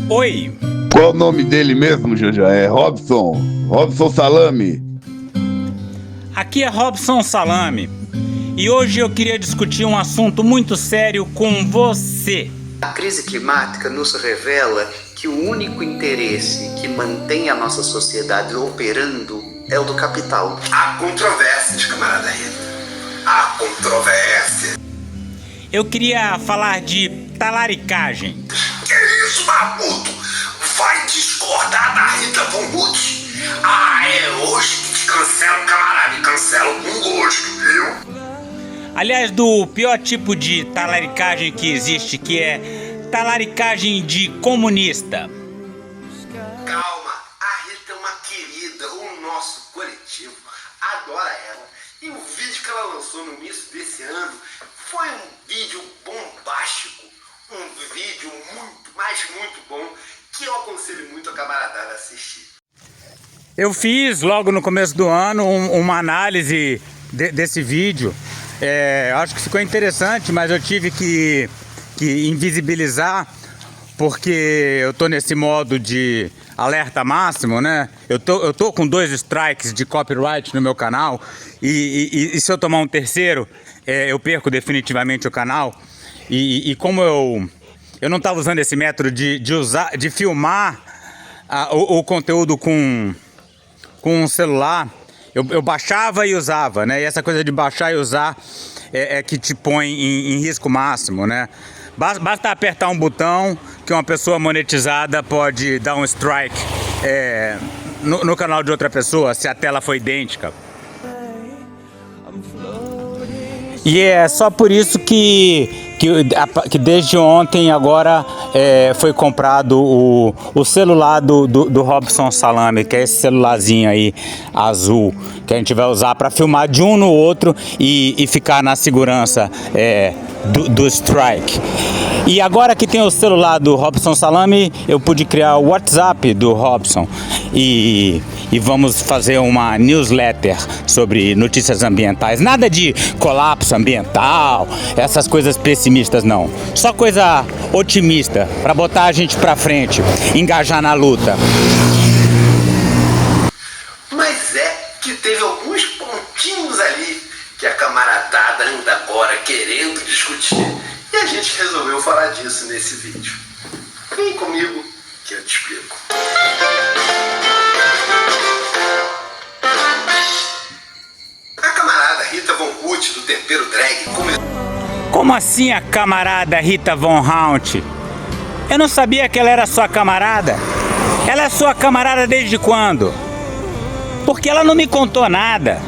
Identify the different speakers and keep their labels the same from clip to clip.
Speaker 1: Oi,
Speaker 2: Qual o nome dele mesmo, Janja? É Robson. Robson Salame.
Speaker 1: aqui é Robson Salame e hoje eu queria discutir um assunto muito sério com você.
Speaker 3: A crise climática nos revela que o único interesse que mantém a nossa sociedade operando é o do capital.
Speaker 4: Há controvérsias, camarada Rita. Há controvérsia.
Speaker 1: Eu queria falar de talaricagem.
Speaker 4: Que isso, Maputo? Vai discordar da Rita Von Hutt? Ah, é hoje que te cancelo, camarada. E cancelo com gosto, viu?
Speaker 1: Aliás, do pior tipo de talaricagem que existe, que é talaricagem de comunista.
Speaker 4: Calma, a Rita é uma querida, o nosso coletivo adora ela. E o vídeo que ela lançou no início desse ano foi um vídeo bombástico, um vídeo muito, mas muito bom, que eu aconselho muito a camaradada a assistir.
Speaker 1: Eu fiz logo no começo do ano uma análise desse vídeo. Eu acho que ficou interessante, mas eu tive que invisibilizar porque eu tô nesse modo de alerta máximo, né? Eu tô com 2 strikes de copyright no meu canal e se eu tomar um terceiro, eu perco definitivamente o canal. E como eu não estava usando esse método de filmar o conteúdo com um celular, eu baixava e usava, né? E essa coisa de baixar e usar é que te põe em risco máximo, né? Basta apertar um botão que uma pessoa monetizada pode dar um strike no canal de outra pessoa, se a tela for idêntica. E é só por isso que desde ontem agora foi comprado o celular do Robson Salame, que é esse celularzinho aí azul, que a gente vai usar para filmar de um no outro e ficar na segurança do strike. E agora que tem o celular do Robson Salame, eu pude criar o WhatsApp do Robson e vamos fazer uma newsletter sobre notícias ambientais. Nada de colapso ambiental, essas coisas pessimistas não. Só coisa otimista, para botar a gente pra frente, engajar na luta.
Speaker 4: Mas é que teve alguns pontinhos ali que a camaradada anda agora querendo discutir. E a gente resolveu falar disso nesse vídeo. Vem comigo que eu te explico. A camarada Rita Von Hutt do Tempero Drag começou...
Speaker 1: Como assim a camarada Rita Von Hutt? Eu não sabia que ela era sua camarada. Ela é sua camarada desde quando? Porque ela não me contou nada.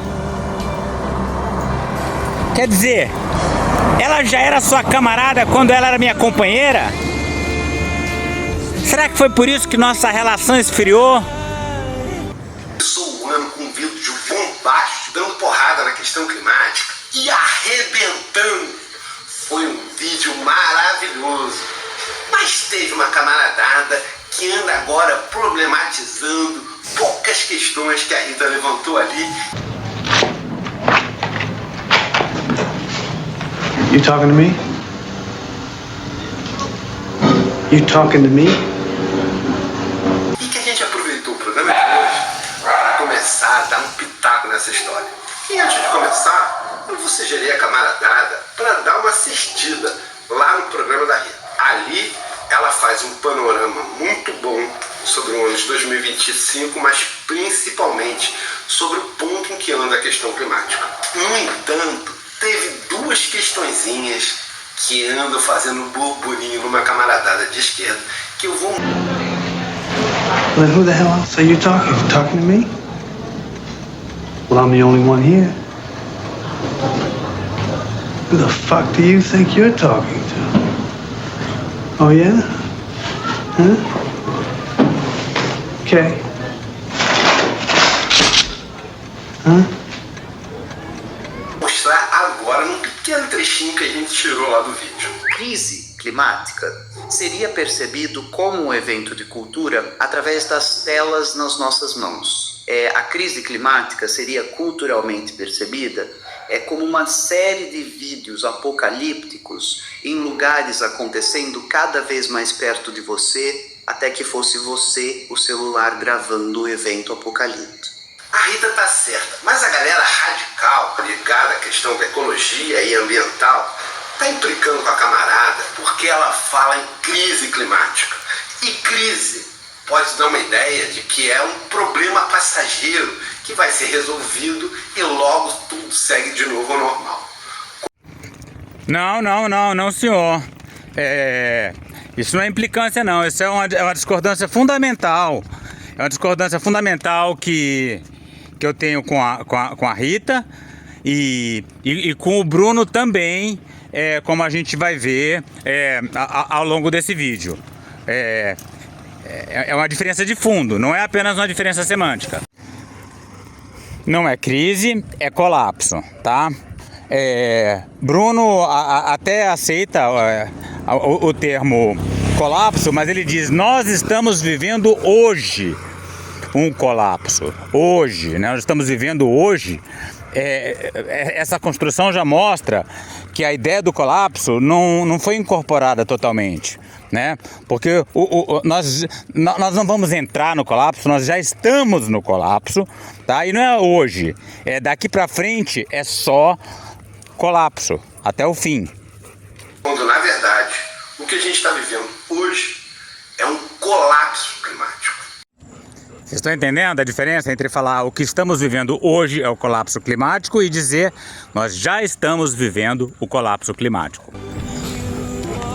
Speaker 1: Quer dizer, ela já era sua camarada quando ela era minha companheira? Será que foi por isso que nossa relação esfriou?
Speaker 4: Começou o ano com um vídeo bombástico, dando porrada na questão climática e arrebentando. Foi um vídeo maravilhoso. Mas teve uma camaradada que anda agora problematizando poucas questões que a Rita levantou ali.
Speaker 5: You talking to me? You talking to me?
Speaker 4: E que a gente aproveitou o programa de hoje para começar a dar um pitaco nessa história. E antes de começar, eu sugeri a camaradada para dar uma assistida lá no programa da Rita. Ali ela faz um panorama muito bom sobre o ano de 2025, mas principalmente sobre o ponto em que anda a questão climática. No entanto, teve 2 questõezinhas que andam fazendo burburinho numa camaradada de esquerda que eu vou...
Speaker 5: Well, who the hell else are you talking? You talking to me? Well, I'm the only one here. Who the fuck do you think you're talking to? Oh, yeah? Huh? Okay. Huh?
Speaker 4: Mostrar agora num pequeno trechinho que a gente tirou lá do vídeo.
Speaker 3: Crise climática seria percebido como um evento de cultura através das telas nas nossas mãos. A crise climática seria culturalmente percebida como uma série de vídeos apocalípticos em lugares acontecendo cada vez mais perto de você até que fosse você o celular gravando o evento apocalíptico.
Speaker 4: A Rita tá certa, mas a galera radical ligada à questão da ecologia e ambiental tá implicando com a camarada porque ela fala em crise climática. E crise pode dar uma ideia de que é um problema passageiro que vai ser resolvido e logo tudo segue de novo ao normal.
Speaker 1: Não, senhor. Isso não é implicância, não. Isso é uma discordância fundamental. É uma discordância fundamental que eu tenho com a Rita e com o Bruno também, como a gente vai ver ao longo desse vídeo. É uma diferença de fundo, não é apenas uma diferença semântica. Não é crise, é colapso, tá? Bruno até aceita o termo colapso, mas ele diz: nós estamos vivendo hoje um colapso. Hoje, né? Nós estamos vivendo hoje. Essa construção já mostra que a ideia do colapso não foi incorporada totalmente, né? Porque nós não vamos entrar no colapso, nós já estamos no colapso, tá? E não é hoje, daqui para frente é só colapso, até o fim.
Speaker 4: Quando, na verdade, o que a gente está vivendo hoje é um colapso climático.
Speaker 1: Vocês estão entendendo a diferença entre falar o que estamos vivendo hoje é o colapso climático e dizer nós já estamos vivendo o colapso climático?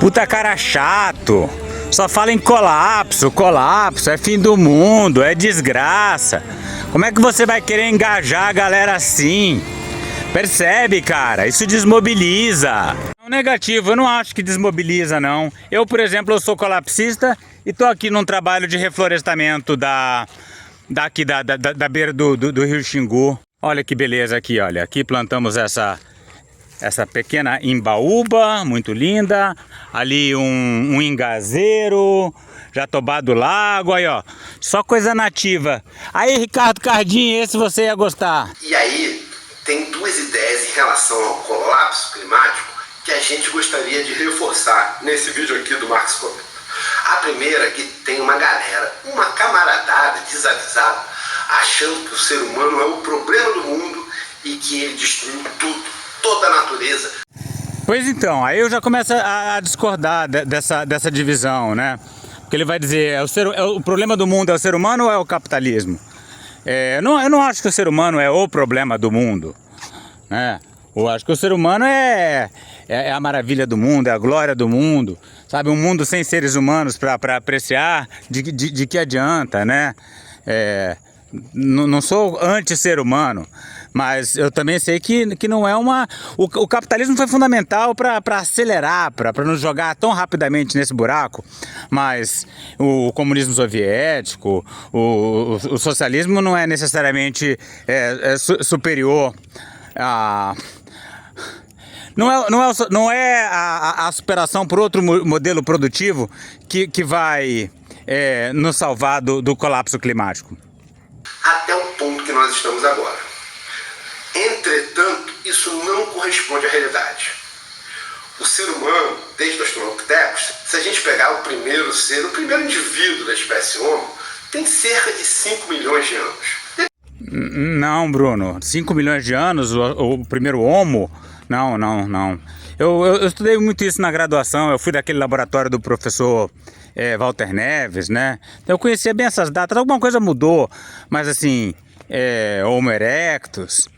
Speaker 1: Puta cara chato, só fala em colapso, é fim do mundo, é desgraça. Como é que você vai querer engajar a galera assim? Percebe, cara, isso desmobiliza. Negativo, eu não acho que desmobiliza, não. Eu, por exemplo, eu sou colapsista e tô aqui num trabalho de reflorestamento da beira do Rio Xingu. Olha que beleza aqui, olha. Aqui plantamos essa pequena imbaúba, muito linda. Ali um ingazeiro, jatobá do lago, aí ó. Só coisa nativa. Aí, Ricardo Cardim, esse você ia gostar.
Speaker 4: E aí, tem duas ideias em relação ao colapso climático que a gente gostaria de reforçar nesse vídeo aqui do Marcos Comenta. A primeira é que tem uma galera, uma camaradada desavisada, achando que o ser humano é o problema do mundo e que ele destruiu tudo, toda a natureza.
Speaker 1: Pois então, aí eu já começo a discordar dessa divisão, né? Porque ele vai dizer, o problema do mundo é o ser humano ou é o capitalismo? Eu não acho que o ser humano é o problema do mundo, né? Eu acho que o ser humano é a maravilha do mundo, é a glória do mundo, sabe? Um mundo sem seres humanos para apreciar, de que adianta, né? Não sou anti-ser humano, mas eu também sei que não é uma... O capitalismo foi fundamental para acelerar, para nos jogar tão rapidamente nesse buraco, mas o comunismo soviético, o socialismo não é necessariamente superior a... Não é a superação por outro modelo produtivo que vai nos salvar do colapso climático.
Speaker 4: Até o ponto que nós estamos agora. Entretanto, isso não corresponde à realidade. O ser humano, desde os Australopithecus, se a gente pegar o primeiro indivíduo da espécie Homo, tem cerca de 5 milhões de anos.
Speaker 1: Não, Bruno, 5 milhões de anos, o primeiro Homo? Não. Eu estudei muito isso na graduação, eu fui daquele laboratório do professor Walter Neves, né? Então eu conhecia bem essas datas, alguma coisa mudou, mas assim, Homo erectus,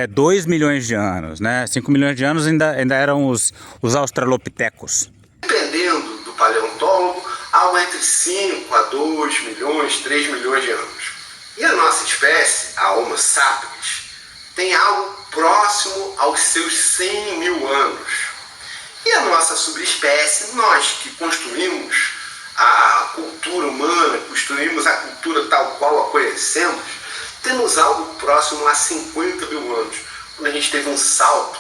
Speaker 1: 2 milhões de anos, né? 5 milhões de anos ainda eram os australopitecos.
Speaker 4: Dependendo do paleontólogo, algo entre 5 a 2 milhões, 3 milhões de anos. E a nossa espécie, a Homo sapiens, tem algo próximo aos seus 100 mil anos. E a nossa subespécie, nós que construímos a cultura humana, construímos a cultura tal qual a conhecemos, temos algo próximo a 50 mil anos, quando a gente teve um salto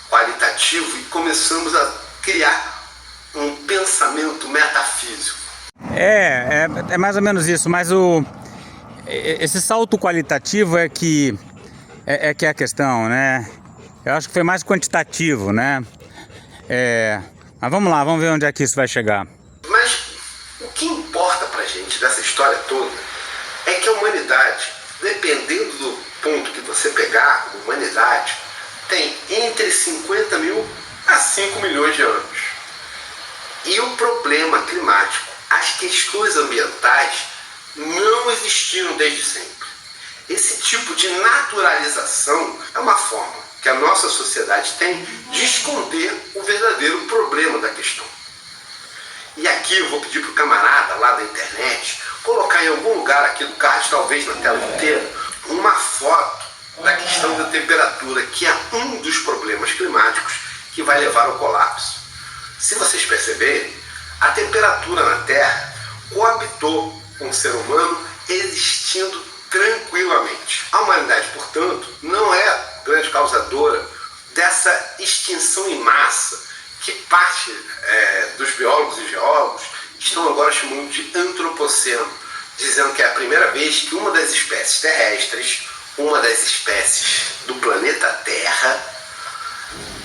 Speaker 4: qualitativo e começamos a criar um pensamento metafísico.
Speaker 1: É mais ou menos isso, mas esse salto qualitativo que é a questão, né? Eu acho que foi mais quantitativo, né? Mas vamos lá, vamos ver onde é que isso vai chegar.
Speaker 4: Mas o que importa gente dessa história toda é que a humanidade, dependendo do ponto que você pegar, a humanidade tem entre 50 mil a 5 milhões de anos. E o problema climático, as questões ambientais, não existiram desde sempre. Esse tipo de naturalização é uma forma que a nossa sociedade tem de esconder o verdadeiro problema da questão. E aqui eu vou pedir para o camarada lá da internet colocar em algum lugar aqui do card, talvez na tela inteira, uma foto da questão da temperatura, que é um dos problemas climáticos que vai levar ao colapso. Se vocês perceberem, a temperatura na Terra coabitou com o ser humano existindo tranquilamente. A humanidade, portanto, não é grande causadora dessa extinção em massa que parte dos biólogos e geólogos estão agora chamando de antropoceno, dizendo que é a primeira vez que uma das espécies terrestres, uma das espécies do planeta Terra,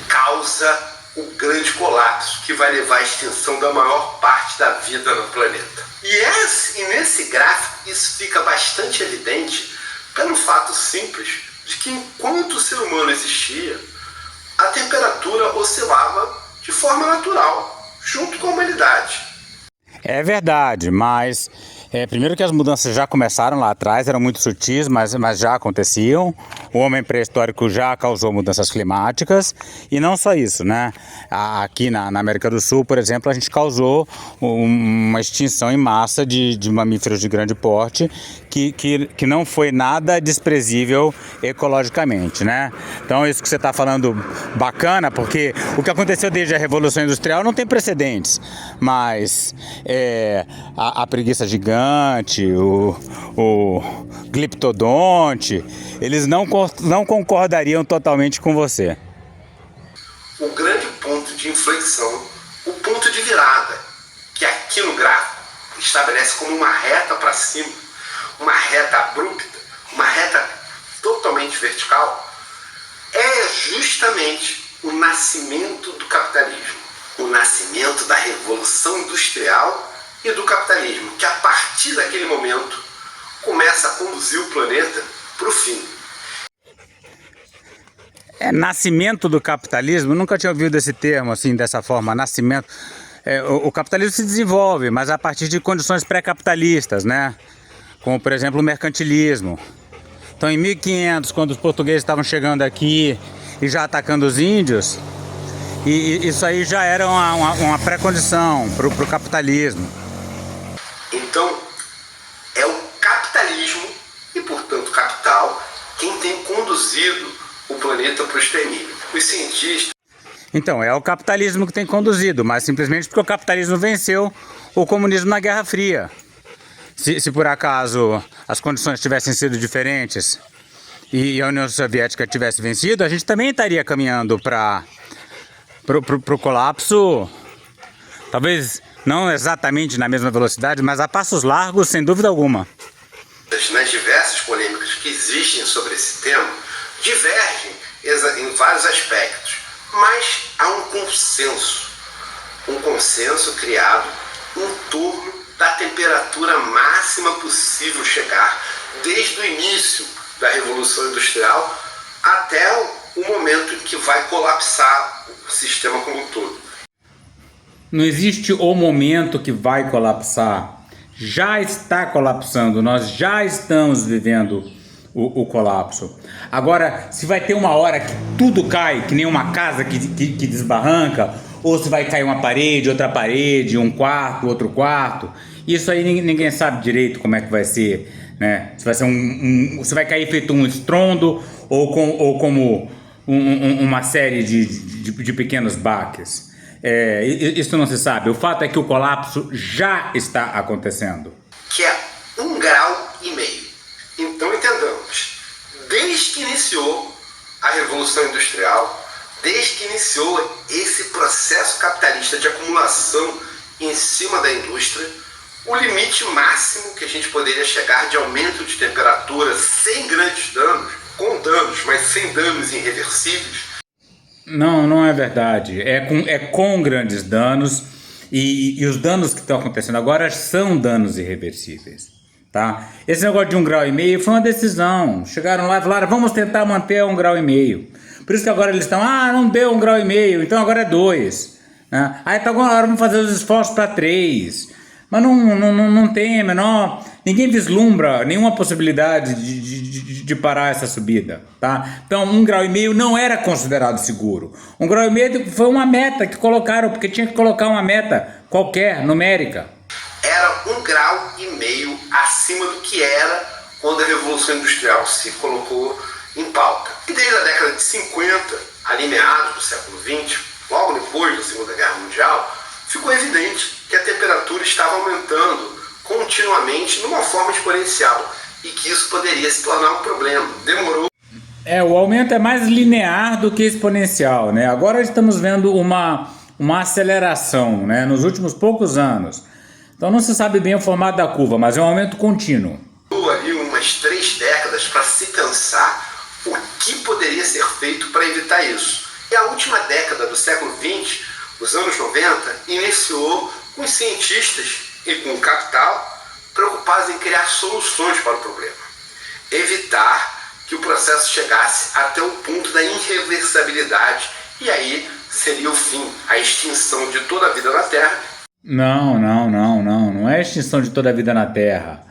Speaker 4: causa o grande colapso que vai levar à extinção da maior parte da vida no planeta. E nesse gráfico isso fica bastante evidente pelo fato simples de que enquanto o ser humano existia, a temperatura oscilava de forma natural, junto com a humanidade.
Speaker 1: É verdade, mas primeiro que as mudanças já começaram lá atrás, eram muito sutis, mas já aconteciam. O homem pré-histórico já causou mudanças climáticas e não só isso, né? Aqui na América do Sul, por exemplo, a gente causou uma extinção em massa de mamíferos de grande porte que não foi nada desprezível ecologicamente, né? Então isso que você está falando bacana, porque o que aconteceu desde a Revolução Industrial não tem precedentes, mas a preguiça gigante, o gliptodonte, eles não concordariam totalmente com você.
Speaker 4: O grande ponto de inflexão, o ponto de virada, que aqui no gráfico estabelece como uma reta para cima, uma reta abrupta, uma reta totalmente vertical, é justamente o nascimento do capitalismo, o nascimento da Revolução Industrial e do capitalismo, que a partir daquele momento começa a conduzir o planeta para o fim.
Speaker 1: Nascimento do capitalismo, nunca tinha ouvido esse termo assim, dessa forma, nascimento. O capitalismo se desenvolve, mas a partir de condições pré-capitalistas, né? Como, por exemplo, o mercantilismo. Então, em 1500, quando os portugueses estavam chegando aqui e já atacando os índios, e isso aí já era uma pré-condição para o capitalismo.
Speaker 4: Então, é o capitalismo e, portanto, o capital quem tem conduzido o planeta para o extermínio. Os cientistas...
Speaker 1: Então, é o capitalismo que tem conduzido, mas simplesmente porque o capitalismo venceu o comunismo na Guerra Fria. Se por acaso as condições tivessem sido diferentes e a União Soviética tivesse vencido, a gente também estaria caminhando para o colapso, talvez não exatamente na mesma velocidade, mas a passos largos, sem dúvida alguma.
Speaker 4: Nas diversas polêmicas que existem sobre esse tema, divergem em vários aspectos, mas há um consenso criado em torno da temperatura máxima possível chegar desde o início da Revolução Industrial até o momento em que vai colapsar o sistema como um todo.
Speaker 1: Não existe o momento que vai colapsar. Já está colapsando, nós já estamos vivendo o colapso. Agora, se vai ter uma hora que tudo cai, que nem uma casa que desbarranca, ou se vai cair uma parede, outra parede, um quarto, outro quarto, isso aí ninguém sabe direito como é que vai ser, né? Se vai ser se vai cair feito um estrondo ou como uma série de pequenos baques. Isso não se sabe. O fato é que o colapso já está acontecendo.
Speaker 4: Que é 1,5 grau. Então entendamos, desde que iniciou a Revolução Industrial, desde que iniciou esse processo capitalista de acumulação em cima da indústria, o limite máximo que a gente poderia chegar de aumento de temperatura sem grandes danos, com danos, mas sem danos irreversíveis.
Speaker 1: Não é verdade. É com grandes danos E os danos que estão acontecendo agora são danos irreversíveis. Tá? Esse negócio de 1,5 grau foi uma decisão. Chegaram lá e falaram, vamos tentar manter 1,5 grau. Por isso que agora eles estão, não deu 1,5 grau, então agora é 2. Né? Aí então agora vamos fazer os esforços para 3. Mas não tem a menor... Ninguém vislumbra nenhuma possibilidade de parar essa subida. Tá? Então 1,5 grau não era considerado seguro. 1,5 grau foi uma meta que colocaram, porque tinha que colocar uma meta qualquer, numérica.
Speaker 4: Era 1,5 grau acima do que era quando a Revolução Industrial se colocou em pauta. E desde a década de 50, ali meados do século XX, logo depois da Segunda Guerra Mundial, ficou evidente que a temperatura estava aumentando continuamente numa forma exponencial e que isso poderia se tornar um problema. Demorou.
Speaker 1: O aumento é mais linear do que exponencial, né? Agora estamos vendo uma aceleração, né, nos últimos poucos anos. Então não se sabe bem o formato da curva, mas é um aumento contínuo.
Speaker 4: Ali umas 3 décadas para se pensar o que poderia ser feito para evitar isso. E a última década do século XX, os anos 90, iniciou com os cientistas e com o capital preocupados em criar soluções para o problema. Evitar que o processo chegasse até o ponto da irreversibilidade e aí seria o fim, a extinção de toda a vida na Terra.
Speaker 1: Não é a extinção de toda a vida na Terra.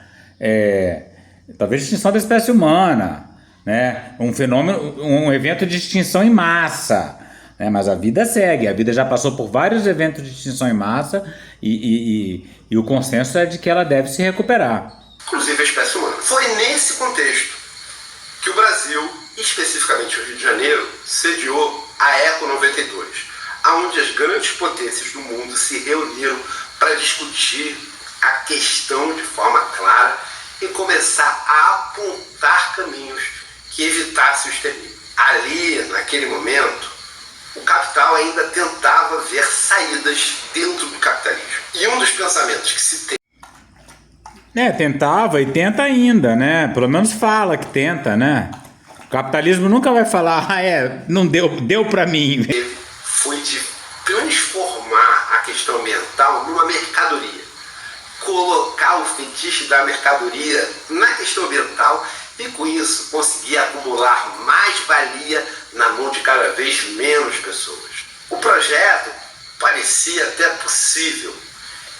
Speaker 1: Talvez a extinção da espécie humana, né? Um evento de extinção em massa, né? Mas a vida segue, a vida já passou por vários eventos de extinção em massa e o consenso é de que ela deve se recuperar.
Speaker 4: Inclusive a espécie humana. Foi nesse contexto que o Brasil, especificamente o Rio de Janeiro, sediou a Eco 92, onde as grandes potências do mundo se reuniram para discutir a questão de forma clara e começar a apontar caminhos que evitassem o extermínio. Ali, naquele momento, o capital ainda tentava ver saídas dentro do capitalismo. E um dos pensamentos que se tem...
Speaker 1: Tentava e tenta ainda, né? Pelo menos fala que tenta, né? O capitalismo nunca vai falar, não deu pra mim.
Speaker 4: Foi de transformar a questão ambiental numa mercadoria. Colocar o fetiche da mercadoria na questão ambiental e com isso conseguir acumular mais valia na mão de cada vez menos pessoas. O projeto parecia até possível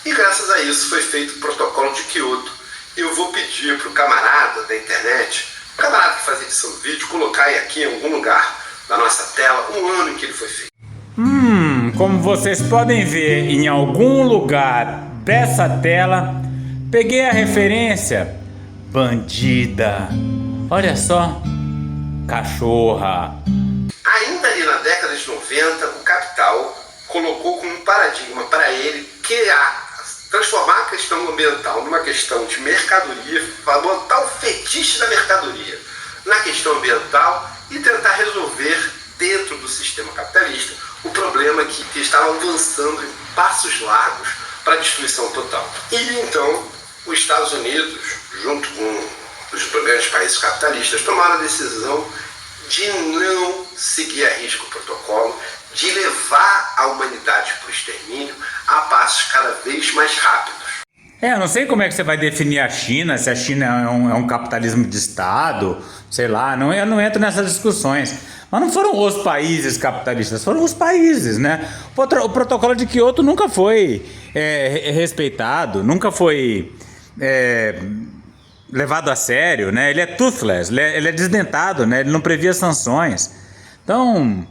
Speaker 4: e graças a isso foi feito o protocolo de Kyoto. Eu vou pedir para o camarada da internet, o camarada que faz edição do vídeo, colocar aí aqui em algum lugar da nossa tela o ano em que ele foi feito.
Speaker 1: Como vocês podem ver em algum lugar dessa tela, peguei a referência bandida. Olha só, cachorra.
Speaker 4: Ainda ali na década de 90, o capital colocou como um paradigma para ele transformar a questão ambiental numa questão de mercadoria, para botar o fetiche da mercadoria na questão ambiental e tentar resolver dentro do sistema capitalista o problema que estava avançando em passos largos para a destruição total. E então os Estados Unidos, junto com os grandes países capitalistas, tomaram a decisão de não seguir a risco o protocolo, de levar a humanidade para o extermínio a passos cada vez mais rápidos.
Speaker 1: Eu não sei como é que você vai definir a China, se a China é um capitalismo de Estado, sei lá, eu não entro nessas discussões. Mas não foram os países capitalistas, foram os países, né? O protocolo de Kyoto nunca foi respeitado, nunca foi levado a sério, né? Ele é toothless, ele é desdentado, né? Ele não previa sanções. Então,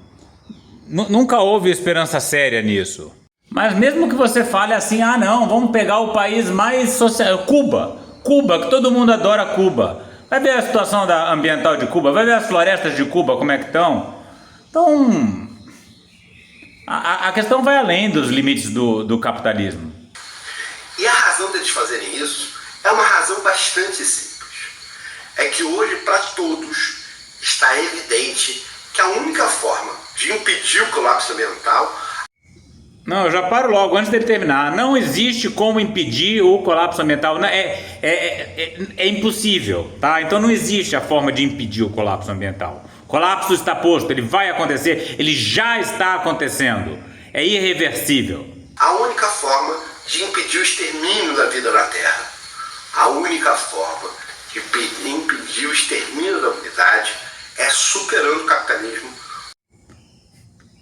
Speaker 1: nunca houve esperança séria nisso. Mas mesmo que você fale assim, não, vamos pegar o país mais social, Cuba, que todo mundo adora Cuba. Vai ver a situação ambiental de Cuba, vai ver as florestas de Cuba, como é que estão. Então, a questão vai além dos limites do capitalismo.
Speaker 4: E a razão deles fazerem isso é uma razão bastante simples. É que hoje, para todos, está evidente que a única forma de impedir o colapso ambiental...
Speaker 1: Não, eu já paro logo, antes dele terminar. Não existe como impedir o colapso ambiental. É impossível, tá? Então não existe a forma de impedir o colapso ambiental. O colapso está posto, ele vai acontecer, ele já está acontecendo. É irreversível.
Speaker 4: A única forma de impedir o extermínio da vida na Terra, a única forma de impedir o extermínio da humanidade é superando o capitalismo.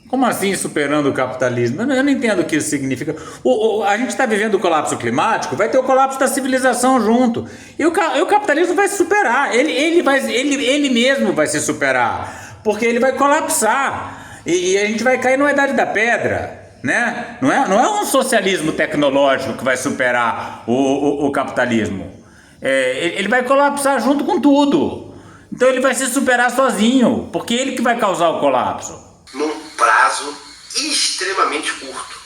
Speaker 1: Como assim superando o capitalismo? Eu não entendo o que isso significa. A gente está vivendo o colapso climático, vai ter o colapso da civilização junto. E o capitalismo vai se superar. Ele mesmo vai se superar. Porque ele vai colapsar. E a gente vai cair numa idade da pedra. Né? Não é um socialismo tecnológico que vai superar o capitalismo. Ele vai colapsar junto com tudo. Então ele vai se superar sozinho. Porque ele que vai causar o colapso.
Speaker 4: Num prazo extremamente curto.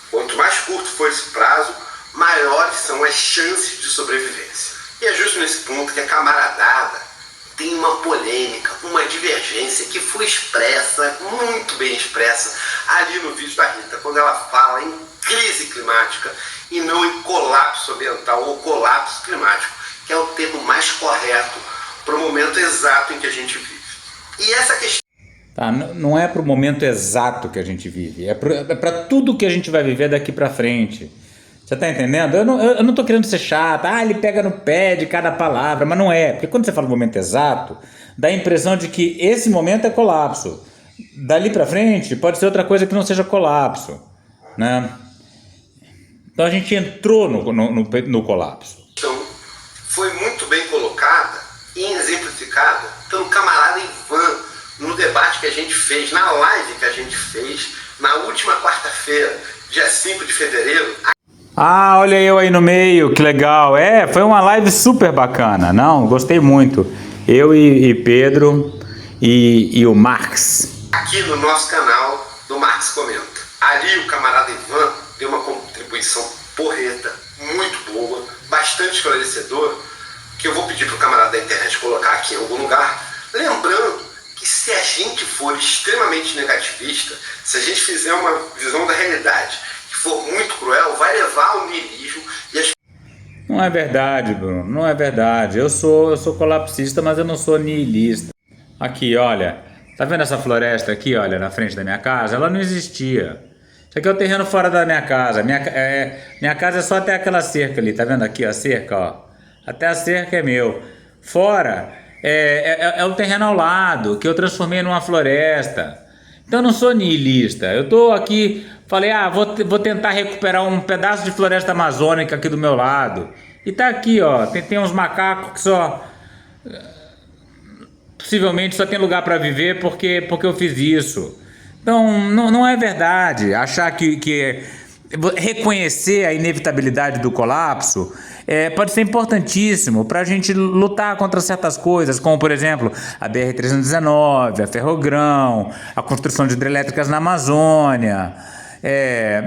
Speaker 4: Quanto mais curto for esse prazo, maiores são as chances de sobrevivência. E é justo nesse ponto que a camaradada tem uma polêmica, uma divergência que foi expressa, muito bem expressa, ali no vídeo da Rita, quando ela fala em crise climática e não em colapso ambiental ou colapso climático, que é o termo mais correto para o momento exato em que a gente vive. E essa questão...
Speaker 1: Tá, não é para o momento exato que a gente vive, é para tudo que a gente vai viver daqui para frente. Você tá entendendo? Eu não tô querendo ser chato, ele pega no pé de cada palavra, mas não é. Porque quando você fala o momento exato, dá a impressão de que esse momento é colapso. Dali para frente pode ser outra coisa que não seja colapso, né? Então a gente entrou no colapso.
Speaker 4: Então, foi muito bem colocada e exemplificada pelo camarada Ivan, no debate que a gente fez, na live que a gente fez, na última quarta-feira, dia 5 de fevereiro.
Speaker 1: Olha eu aí no meio, que legal. Foi uma live super bacana. Não, gostei muito. Eu e Pedro e o Marx.
Speaker 4: Aqui no nosso canal do Marx Comenta. Ali o camarada Ivan deu uma contribuição porreta, muito boa, bastante esclarecedora, que eu vou pedir pro camarada da internet colocar aqui em algum lugar. Lembrando que se a gente for extremamente negativista, se a gente fizer uma visão da realidade que for muito cruel, vai levar ao niilismo e as...
Speaker 1: Não é verdade, Bruno, não é verdade. Eu sou colapsista, mas eu não sou niilista. Aqui, olha, tá vendo essa floresta aqui, olha, na frente da minha casa? Ela não existia. Isso aqui é o terreno fora da minha casa. Minha casa é só até aquela cerca ali, tá vendo aqui a cerca, ó? Até a cerca é meu. Fora é o terreno ao lado, que eu transformei numa floresta. Então eu não sou niilista. Eu tô aqui, falei, vou tentar recuperar um pedaço de floresta amazônica aqui do meu lado. E tá aqui, ó, tem uns macacos que só... possivelmente só tem lugar para viver porque eu fiz isso. Então não é verdade achar que reconhecer a inevitabilidade do colapso pode ser importantíssimo para a gente lutar contra certas coisas, como por exemplo a BR-319, a Ferrogrão, a construção de hidrelétricas na Amazônia.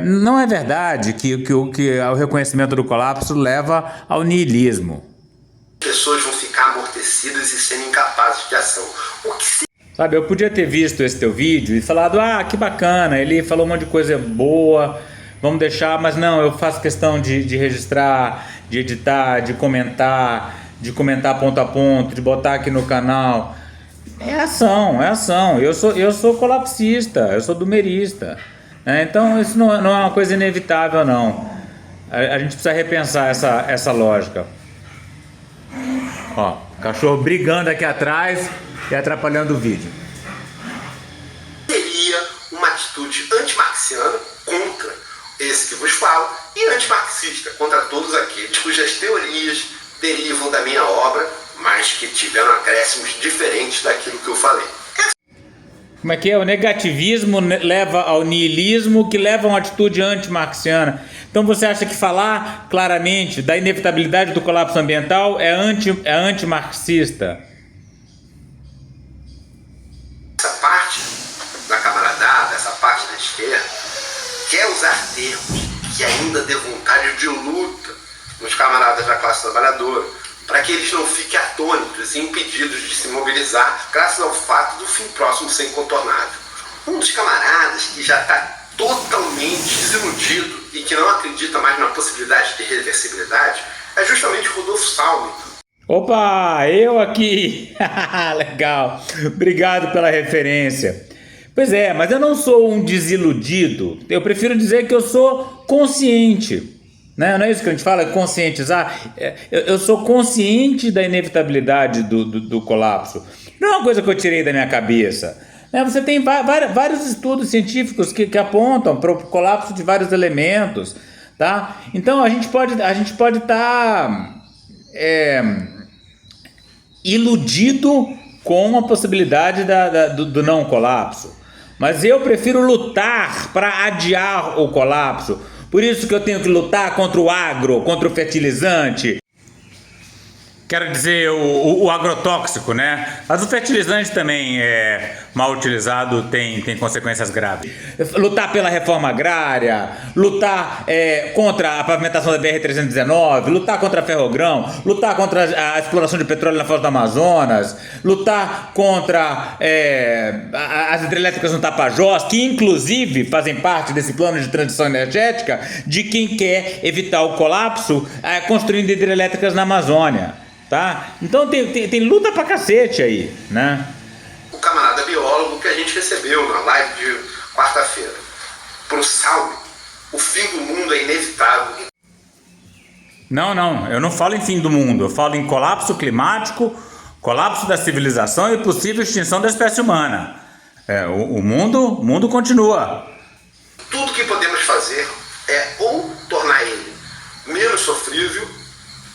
Speaker 1: Não é verdade que o reconhecimento do colapso leva ao niilismo.
Speaker 4: Pessoas vão ficar amortecidas e sendo incapazes de ação. O que se...
Speaker 1: Sabe, eu podia ter visto esse teu vídeo e falado, que bacana, ele falou um monte de coisa boa, vamos deixar, mas não, eu faço questão de registrar, de editar, de comentar ponto a ponto, de botar aqui no canal. É ação. Eu sou colapsista, eu sou dumerista. Então isso não é uma coisa inevitável, não. A gente precisa repensar essa lógica. Ó, cachorro brigando aqui atrás e atrapalhando o vídeo.
Speaker 4: Seria uma atitude antimarxiana contra esse que vos falo e antimarxista contra todos aqueles cujas teorias derivam da minha obra, mas que tiveram acréscimos diferentes daquilo que eu falei.
Speaker 1: Como é que é? O negativismo leva ao niilismo, que leva a uma atitude antimarxiana. Então você acha que falar claramente da inevitabilidade do colapso ambiental é antimarxista?
Speaker 4: Essa parte da camaradada, essa parte da esquerda, quer usar termos que ainda dê vontade de luta nos camaradas da classe trabalhadora, para que eles não fiquem atônitos e impedidos de se mobilizar graças ao fato do fim próximo ser incontornável. Um dos camaradas que já está totalmente desiludido e que não acredita mais na possibilidade de reversibilidade é justamente Rudolf Salmi.
Speaker 1: Opa, eu aqui! Legal, obrigado pela referência. Pois é, mas eu não sou um desiludido. Eu prefiro dizer que eu sou consciente. Né? Não é isso que a gente fala, conscientizar? Eu sou consciente da inevitabilidade do colapso. Não é uma coisa que eu tirei da minha cabeça. Né? Você tem vários estudos científicos que apontam para o colapso de vários elementos. Tá? Então a gente pode estar iludido com a possibilidade do não colapso. Mas eu prefiro lutar para adiar o colapso. Por isso que eu tenho que lutar contra o agro, contra o fertilizante. Quero dizer, o agrotóxico, né? Mas o fertilizante também, mal utilizado, tem consequências graves. Lutar pela reforma agrária, lutar contra a pavimentação da BR-319, lutar contra a ferrogrão, lutar contra a exploração de petróleo na foz do Amazonas, lutar contra as hidrelétricas no Tapajós, que inclusive fazem parte desse plano de transição energética de quem quer evitar o colapso construindo hidrelétricas na Amazônia. Tá? Então tem luta pra cacete aí, né?
Speaker 4: O camarada biólogo que a gente recebeu na live de quarta-feira. Pro Salme, o fim do mundo é inevitável.
Speaker 1: Não, eu não falo em fim do mundo, eu falo em colapso climático, colapso da civilização e possível extinção da espécie humana. O mundo continua.
Speaker 4: Tudo que podemos fazer é ou tornar ele menos sofrível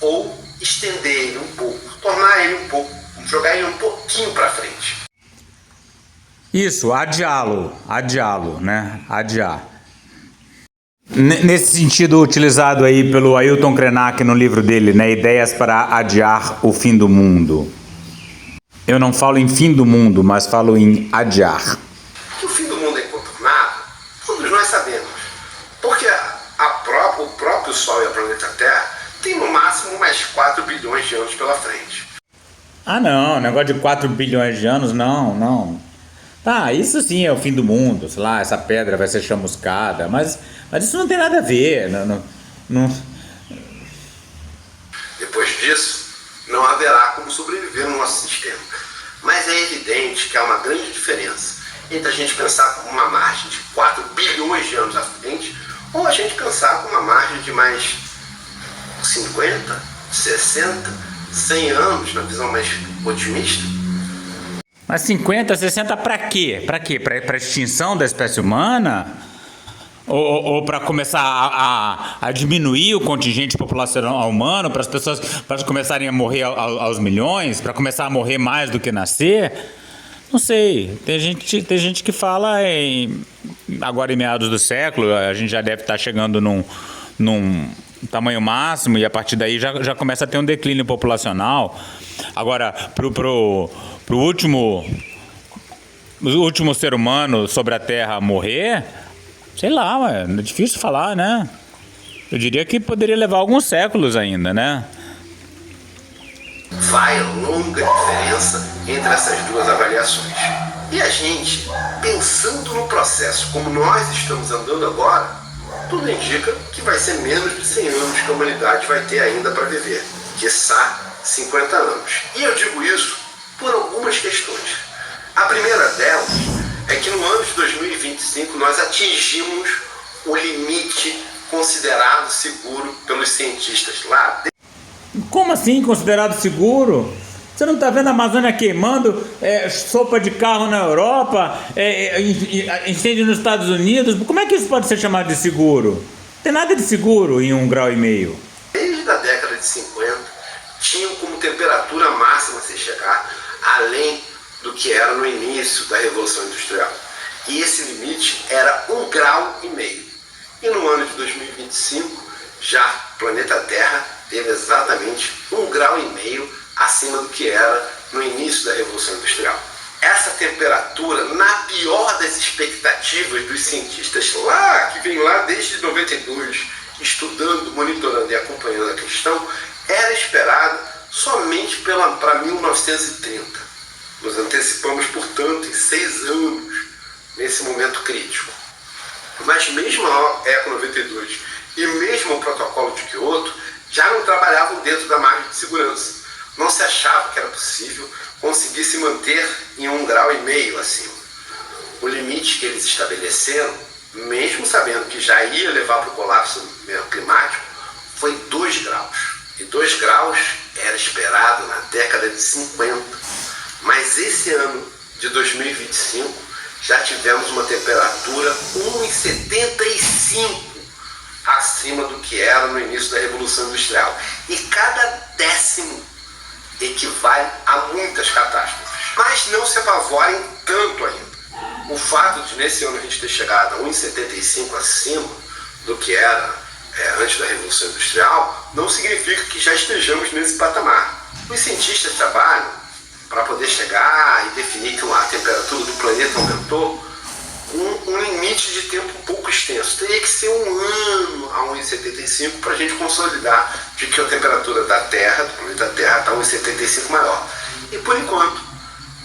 Speaker 4: ou estender ele um pouco, tornar ele um pouco, jogar ele um pouquinho para frente.
Speaker 1: Isso, adiá-lo, né? Adiar. Nesse sentido utilizado aí pelo Ailton Krenak no livro dele, né? Ideias para adiar o fim do mundo. Eu não falo em fim do mundo, mas falo em adiar.
Speaker 4: Que o fim do mundo é incontornável, todos nós sabemos. Porque o próprio Sol e a planeta Terra tem no máximo mais 4 bilhões de anos pela frente.
Speaker 1: Ah não, negócio de 4 bilhões de anos, não. Tá, isso sim é o fim do mundo, sei lá, essa pedra vai ser chamuscada, mas isso não tem nada a ver. Não.
Speaker 4: Depois disso, não haverá como sobreviver no nosso sistema. Mas é evidente que há uma grande diferença entre a gente pensar com uma margem de 4 bilhões de anos à frente ou a gente pensar com uma margem de mais 50, 60, 100 anos, na visão mais otimista.
Speaker 1: Mas 50, 60 para quê? Para extinção da espécie humana? Ou para começar a diminuir o contingente populacional humano, para as pessoas começarem a morrer aos milhões, para começar a morrer mais do que nascer? Não sei. Tem gente que fala agora em meados do século, a gente já deve estar chegando num tamanho máximo e a partir daí já começa a ter um declínio populacional. Agora, pro último ser humano sobre a Terra morrer, sei lá, é difícil falar, né? Eu diria que poderia levar alguns séculos ainda, né?
Speaker 4: Vai longa diferença entre essas duas avaliações. E a gente, pensando no processo como nós estamos andando agora, tudo indica que vai ser menos de 100 anos que a humanidade vai ter ainda para viver, quiçá 50 anos. E eu digo isso por algumas questões. A primeira delas é que no ano de 2025 nós atingimos o limite considerado seguro pelos cientistas lá.
Speaker 1: Como assim considerado seguro? Você não está vendo a Amazônia queimando, sopa de carro na Europa, incêndio nos Estados Unidos? Como é que isso pode ser chamado de seguro? Não tem nada de seguro em 1,5 graus.
Speaker 4: Desde a década de 50, tinham como temperatura máxima se chegar além do que era no início da Revolução Industrial. E esse limite era 1,5 graus. E no ano de 2025, já o planeta Terra teve exatamente 1,5 graus acima do que era no início da Revolução Industrial. Essa temperatura, na pior das expectativas dos cientistas lá, que vem lá desde 92, estudando, monitorando e acompanhando a questão, era esperada somente para 1930. Nos antecipamos, portanto, em 6 anos nesse momento crítico. Mas mesmo a ECO 92 e mesmo o protocolo de Kyoto já não trabalhavam dentro da margem de segurança. Não se achava que era possível conseguir se manter em 1,5 graus acima. o limite que eles estabeleceram, mesmo sabendo que já ia levar para o colapso climático, foi 2 graus. E 2 graus era esperado na década de 50. Mas esse ano de 2025 já tivemos uma temperatura 1,75 acima do que era no início da Revolução Industrial. E cada décimo equivale a muitas catástrofes. Mas não se apavorem tanto ainda. O fato de nesse ano a gente ter chegado a 1,75 acima do que era antes da Revolução Industrial não significa que já estejamos nesse patamar. Os cientistas trabalham para poder chegar e definir que a temperatura do planeta aumentou um limite de tempo um pouco extenso. Teria que ser um ano a 1,75 para a gente consolidar de que a temperatura da Terra, do planeta Terra, está 1,75 maior. E por enquanto,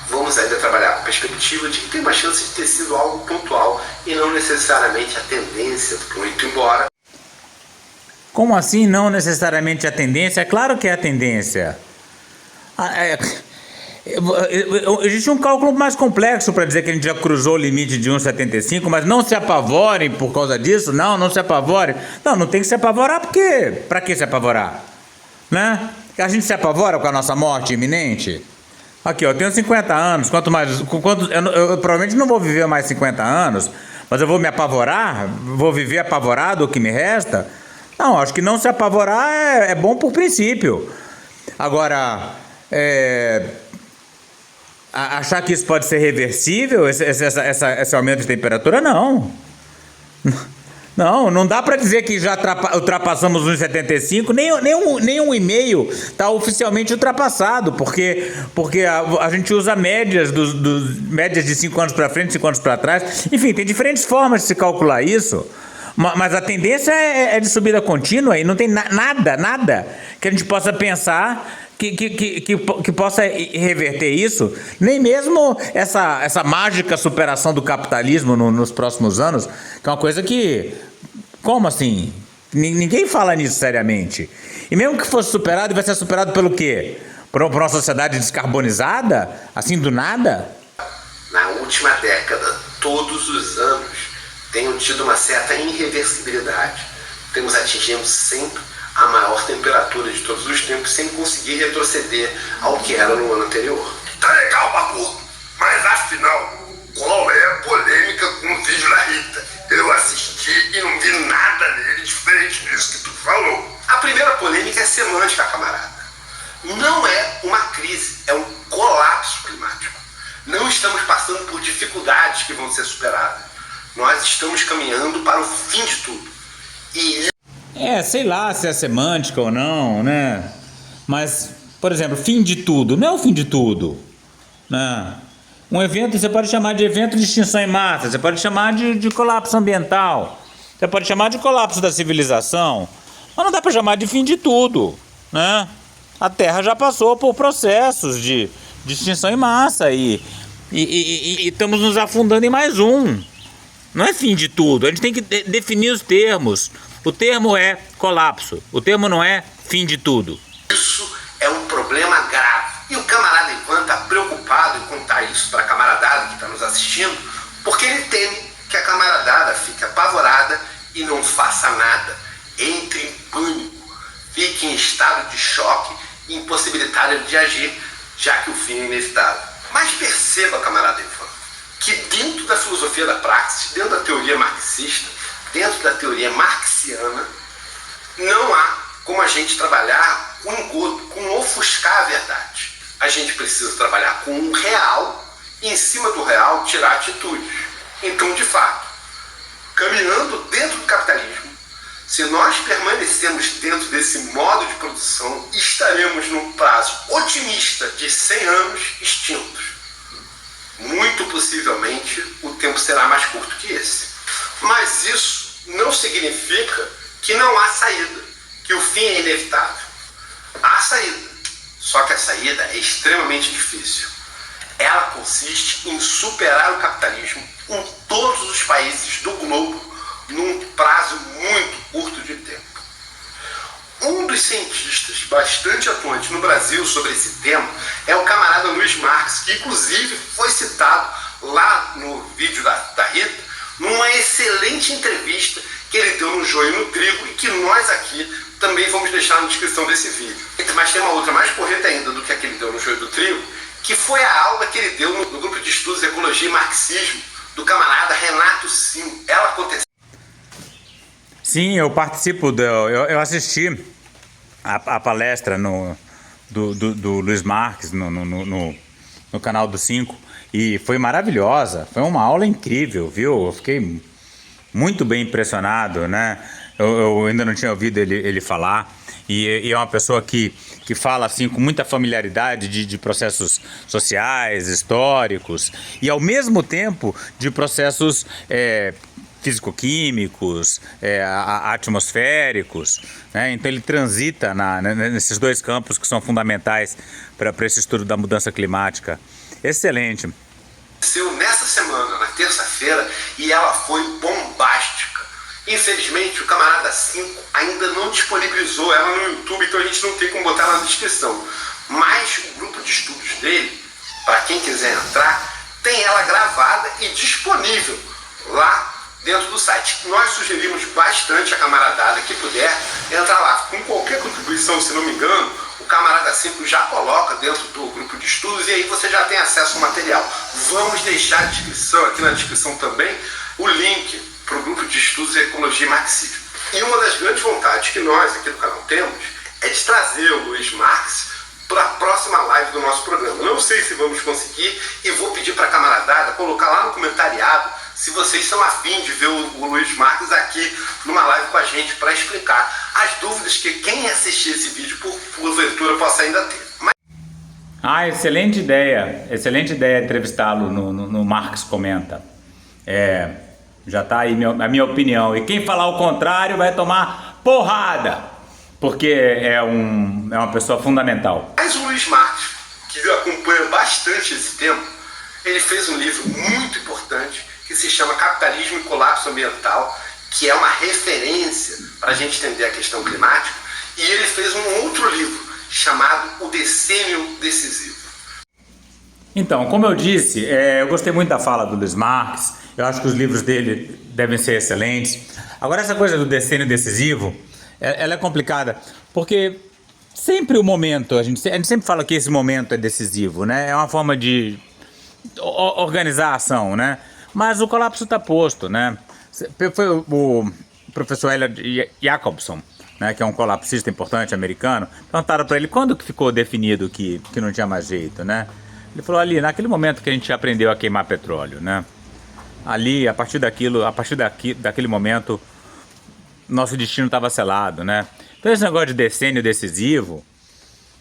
Speaker 4: vamos ainda trabalhar com a perspectiva de que tem uma chance de ter sido algo pontual e não necessariamente a tendência do planeta embora.
Speaker 1: Como assim não necessariamente a tendência? É claro que é a tendência. Existe um cálculo mais complexo para dizer que a gente já cruzou o limite de 1,75, mas não se apavorem por causa disso. Não se apavorem. Não tem que se apavorar, porque para que se apavorar? Né? A gente se apavora com a nossa morte iminente? Aqui, eu tenho 50 anos, eu provavelmente não vou viver mais 50 anos, mas eu vou me apavorar? Vou viver apavorado o que me resta? Não, acho que não se apavorar é bom por princípio. Agora, achar que isso pode ser reversível, esse aumento de temperatura, não. Não dá para dizer que já ultrapassamos 1,75, nem 1,5 está oficialmente ultrapassado, porque a gente usa médias, médias de 5 anos para frente, 5 anos para trás. Enfim, tem diferentes formas de se calcular isso, mas a tendência é de subida contínua e não tem nada que a gente possa pensar que possa reverter isso, nem mesmo essa mágica superação do capitalismo nos próximos anos, que é uma coisa que... Como assim? Ninguém fala nisso seriamente. E mesmo que fosse superado, vai ser superado pelo quê? Por uma sociedade descarbonizada? Assim, do nada?
Speaker 4: Na última década, todos os anos tenham tido uma certa irreversibilidade. Temos atingido sempre a maior temperatura de todos os tempos sem conseguir retroceder ao que era no ano anterior.
Speaker 6: Tá legal, Babu, mas afinal, qual é a polêmica com o vídeo da Rita? Eu assisti e não vi nada nele diferente disso que tu falou.
Speaker 4: A primeira polêmica é semântica, camarada. Não é uma crise, é um colapso climático. Não estamos passando por dificuldades que vão ser superadas. Nós estamos caminhando para o fim de tudo.
Speaker 1: Sei lá se é semântica ou não, né? Mas, por exemplo, fim de tudo, não é o fim de tudo, né? Um evento, você pode chamar de evento de extinção em massa, você pode chamar de colapso ambiental, você pode chamar de colapso da civilização, mas não dá para chamar de fim de tudo, né? A Terra já passou por processos de extinção em massa e estamos nos afundando em mais um. Não é fim de tudo, a gente tem que definir os termos. O termo é colapso, o termo não é fim de tudo.
Speaker 4: Isso é um problema grave. E o camarada Ivan está preocupado em contar isso para a camaradada que está nos assistindo, porque ele teme que a camaradada fique apavorada e não faça nada. Entre em pânico, fique em estado de choque e impossibilitada de agir, já que o fim é inevitável. Mas perceba, camarada Ivan, que dentro da filosofia da praxis, dentro da teoria marxista, dentro da teoria marxiana, não há como a gente trabalhar com engodo, com ofuscar a verdade. A gente precisa trabalhar com o real e, em cima do real, tirar atitudes. Então, de fato, caminhando dentro do capitalismo, se nós permanecermos dentro desse modo de produção, estaremos num prazo otimista de 100 anos extintos. Muito possivelmente, o tempo será mais curto que esse. Mas isso não significa que não há saída, que o fim é inevitável. Há saída, só que a saída é extremamente difícil. Ela consiste em superar o capitalismo em todos os países do globo num prazo muito curto de tempo. Um dos cientistas bastante atuante no Brasil sobre esse tema é o camarada Luiz Marx, que inclusive foi citado lá no vídeo da Rita, numa excelente entrevista que ele deu no Joio e no Trigo e que nós aqui também vamos deixar na descrição desse vídeo. Mas tem uma outra mais correta ainda do que a que ele deu no Joio do Trigo, que foi a aula que ele deu no grupo de estudos Ecologia e Marxismo do camarada Renato Sim. Ela aconteceu.
Speaker 1: Sim, eu participo, eu assisti a palestra do Luiz Marques no canal do 5 e foi maravilhosa, foi uma aula incrível, viu? Eu fiquei muito bem impressionado, né? Eu ainda não tinha ouvido ele falar e é uma pessoa que fala assim com muita familiaridade de processos sociais, históricos e ao mesmo tempo de processos físico-químicos, atmosféricos, né? Então ele transita nesses dois campos que são fundamentais para esse estudo da mudança climática. Excelente.
Speaker 4: Nessa semana, na terça-feira, e ela foi bombástica. Infelizmente, o camarada 5 ainda não disponibilizou ela no YouTube, então a gente não tem como botar ela na descrição. Mas o grupo de estudos dele, para quem quiser entrar, tem ela gravada e disponível lá dentro do site. Nós sugerimos bastante a camaradada que puder entrar lá. Com qualquer contribuição, se não me engano, o camarada 5 já coloca dentro do grupo de estudos e aí você já tem acesso ao material. Vamos deixar aqui na descrição também o link para o grupo de estudos Ecologia e Marxismo. E uma das grandes vontades que nós aqui do canal temos é de trazer o Luiz Marx para a próxima live do nosso programa. Não sei se vamos conseguir e vou pedir para a camaradada colocar lá no comentariado se vocês são afim de ver o Luiz Marques aqui numa live com a gente para explicar as dúvidas que quem assistir esse vídeo por leitura possa ainda ter.
Speaker 1: Excelente ideia entrevistá-lo no Marx Comenta. Já está aí a minha opinião. E quem falar o contrário vai tomar porrada, porque é uma pessoa fundamental.
Speaker 4: Mas o Luiz Marques, que acompanha bastante esse tempo, ele fez um livro muito importante que se chama Capitalismo e Colapso Ambiental, que é uma referência para a gente entender a questão climática, e ele fez um outro livro chamado O Decênio Decisivo.
Speaker 1: Então, como eu disse, eu gostei muito da fala do Luiz Marques, eu acho que os livros dele devem ser excelentes. Agora, essa coisa do decênio decisivo, ela é complicada, porque sempre o momento, a gente sempre fala que esse momento é decisivo, né? É uma forma de organizar a ação, né? Mas o colapso está posto, né? Foi o professor Elliot Jacobson, né, que é um colapsista importante americano, perguntaram para ele quando que ficou definido que não tinha mais jeito, né? Ele falou ali, naquele momento que a gente aprendeu a queimar petróleo, né? Ali, a partir daquele momento, nosso destino estava selado, né? Então esse negócio de decênio decisivo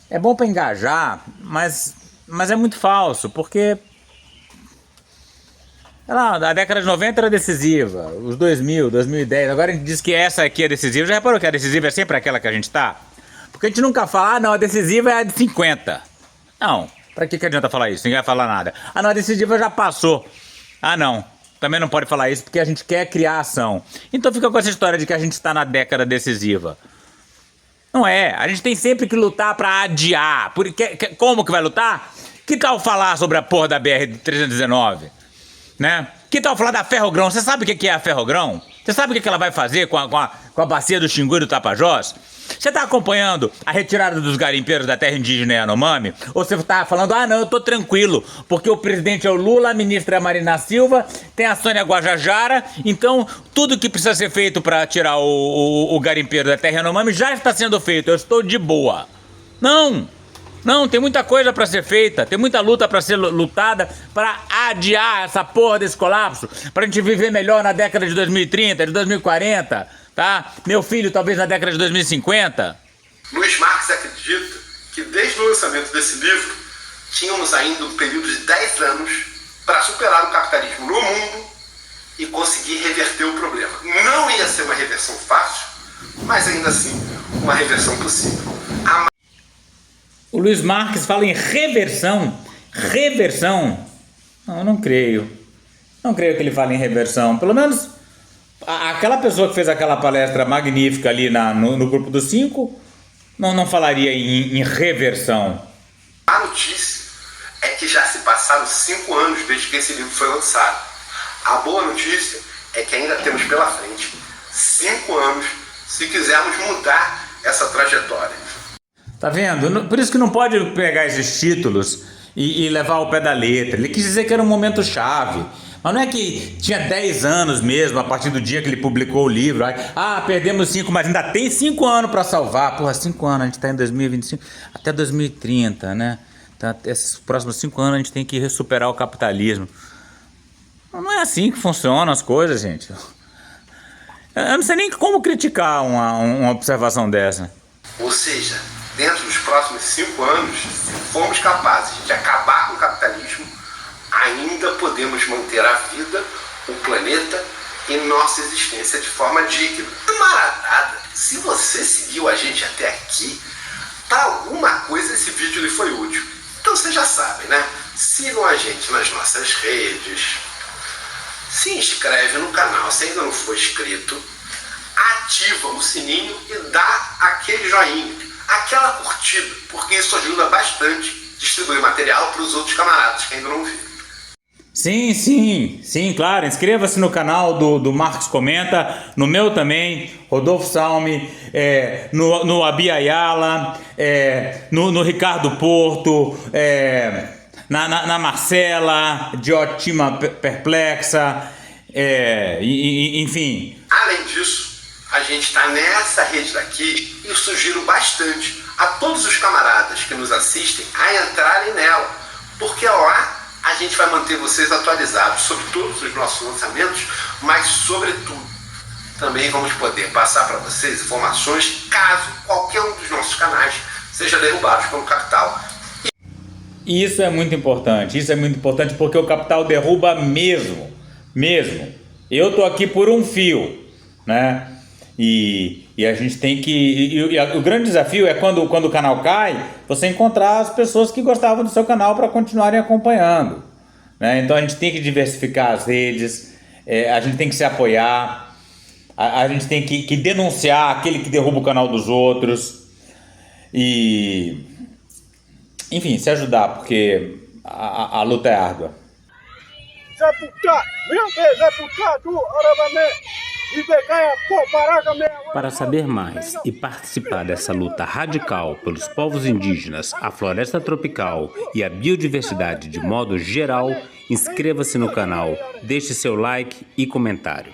Speaker 1: é bom para engajar, mas é muito falso, porque a década de 90 era decisiva, os 2000, 2010, agora a gente diz que essa aqui é decisiva. Já reparou que a decisiva é sempre aquela que a gente tá? Porque a gente nunca fala, não, a decisiva é a de 50. Não, pra que adianta falar isso? Ninguém vai falar nada. Não, a decisiva já passou. Não, também não pode falar isso porque a gente quer criar ação. Então fica com essa história de que a gente está na década decisiva. Não é, a gente tem sempre que lutar pra adiar. Como que vai lutar? Que tal falar sobre a porra da BR-319? Né? Que tal falar da Ferrogrão? Você sabe o que é a Ferrogrão? Você sabe o que ela vai fazer com a bacia do Xingu e do Tapajós? Você está acompanhando a retirada dos garimpeiros da terra indígena Yanomami? Ou você está falando, não, eu tô tranquilo, porque o presidente é o Lula, a ministra é a Marina Silva, tem a Sônia Guajajara, então tudo que precisa ser feito para tirar o garimpeiro da terra Yanomami já está sendo feito, eu estou de boa. Não, tem muita coisa para ser feita, tem muita luta para ser lutada para adiar essa porra desse colapso, pra gente viver melhor na década de 2030, de 2040, tá? Meu filho talvez na década de 2050.
Speaker 4: Luiz Marques acredita que desde o lançamento desse livro, tínhamos ainda um período de 10 anos para superar o capitalismo no mundo e conseguir reverter o problema. Não ia ser uma reversão fácil, mas ainda assim, uma reversão possível.
Speaker 1: O Luiz Marques fala em reversão. Reversão? Não creio. Não creio que ele fale em reversão. Pelo menos aquela pessoa que fez aquela palestra magnífica ali no grupo dos 5 não falaria em reversão.
Speaker 4: A notícia é que já se passaram passaram 5 anos desde que esse livro foi lançado. A boa notícia é que ainda temos pela frente 5 anos se quisermos mudar essa trajetória.
Speaker 1: Tá vendo? Por isso que não pode pegar esses títulos e levar ao pé da letra. Ele quis dizer que era um momento chave. Mas não é que tinha 10 anos mesmo, a partir do dia que ele publicou o livro. Ah, perdemos 5, mas ainda tem 5 anos para salvar. Porra, 5 anos, a gente tá em 2025, até 2030, né? Então, esses próximos 5 anos a gente tem que superar o capitalismo. Não é assim que funcionam as coisas, gente. Eu não sei nem como criticar uma observação dessa.
Speaker 4: Ou seja, dentro dos próximos 5 anos, se formos capazes de acabar com o capitalismo, ainda podemos manter a vida, o planeta e nossa existência de forma digna. Camaradada, se você seguiu a gente até aqui, para alguma coisa esse vídeo lhe foi útil. Então vocês já sabem, né? Sigam a gente nas nossas redes, se inscreve no canal se ainda não for inscrito, ativa o sininho e dá aquele joinha, aquela curtida, porque isso ajuda bastante a distribuir material para os outros camaradas que ainda não viram.
Speaker 1: Sim, claro. Inscreva-se no canal do Marcos Comenta, no meu também, Rodolfo Salme, no Abi Ayala, no Ricardo Porto, na Marcela, de Ótima Perplexa, enfim.
Speaker 4: Além disso, a gente está nessa rede daqui e sugiro bastante a todos os camaradas que nos assistem a entrarem nela, porque lá a gente vai manter vocês atualizados sobre todos os nossos lançamentos, mas sobretudo também vamos poder passar para vocês informações caso qualquer um dos nossos canais seja derrubado pelo capital.
Speaker 1: Isso é muito importante porque o capital derruba mesmo. Eu tô aqui por um fio, né? E a gente tem que... o grande desafio é quando o canal cai, você encontrar as pessoas que gostavam do seu canal para continuarem acompanhando, né? Então a gente tem que diversificar as redes, a gente tem que se apoiar, a gente tem que denunciar aquele que derruba o canal dos outros e... enfim, se ajudar, porque a luta é árdua.
Speaker 7: Para saber mais e participar dessa luta radical pelos povos indígenas, a floresta tropical e a biodiversidade de modo geral, inscreva-se no canal, deixe seu like e comentário.